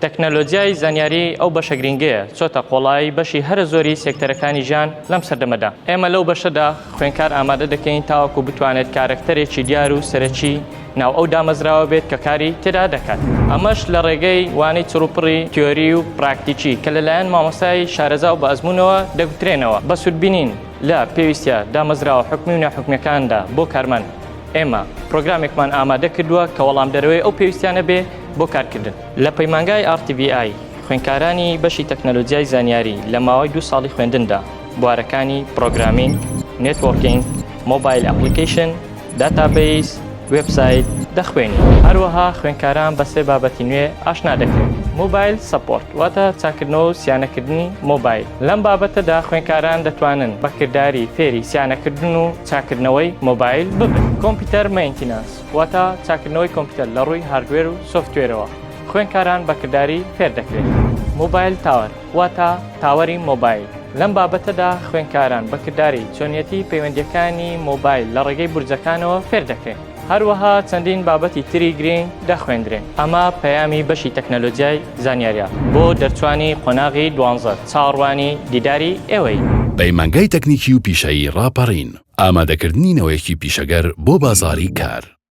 تەکنەلۆجیای زانیاری ئەو بەشە گرنگەیە چۆتە قۆڵایی بەشی هەرە زۆری سێکتەرەکانی ژیان لەم سەردەمەدا. ئێمە لەو بەشەدا خوێندکار ئامادە دەکەین تاوەکو بتوانێت کارکتەرێکی دیار و سەرەکی ناو ئەو دامەزراوە بێت کە کاری تێدا دەکات. ئەمەش لە ڕێگەی وانەی چڕوپڕی تیۆری و پراکتیکی کە لەلایەن مامۆستای شارەزا و بە ئەزموونەوە دەگوترێنەوە. بە سوودبینین لە پێویستە دامەزراوە حکمی و ناحکمیەکاندا بۆ کارمەند ئێمە پرۆگرامێکمان ئامادە کردووە کە وەڵام دەرەوەی ئەو پێویستیانە بێ بۆ کارکردن. لە پەیمانگای RTVI خوێندکارانی بەشی تەکنەلۆجیای زانیاری لە ماوەی 2 ساڵی خوێندندا بوارەکانی پرۆگرامینگ، نێتوۆرکینگ، مۆبایل ئەپلیکیشن، داتابیس، وێبسایت دەخوێنی. هەروەها خوێندکاران بە 3 بابەتی نوێ ئاشنا دەکرێن. مۆبایل سەپۆرت واتە چاکردنەوە و سیانەکردنی مۆبایل. لەم بابەتەدا خوێندکاران دەتوانن بەکردداری فێری سیانەکردن و چاکردنەوەی مۆبایل ببن. کۆمپیوتەر مەینتینانس واتە چاکردنەوەی کۆمپیوتەر لە ڕووی هاردوێر و سۆفتوێرەوە. خوێندکاران بەکردداری فێر دەکرێن. مۆبایل تاوەر واتە تاوەری مۆبایل. لەم بابەتەدا خوێندکاران بەکردداری چۆنیەتی پەیوەندیەکانی مۆبایل لە ڕێگەی بورجەکانەوە فێر دەکرێن. هەروەها چەندین بابەتی تری گرنگ دەخوێندرێن. ئەمە پەیامی بەشی تەکنەلۆجیای زانیاریە بۆ دەرچوانی قۆناغی 12 چاڕوانی دیداری ئێوەی. پەیمانگای تەکنیکی و پیشەیی ڕاپەڕین ئامادەکردنینەوەیەکی پیشەگەر بۆ بازاری کار.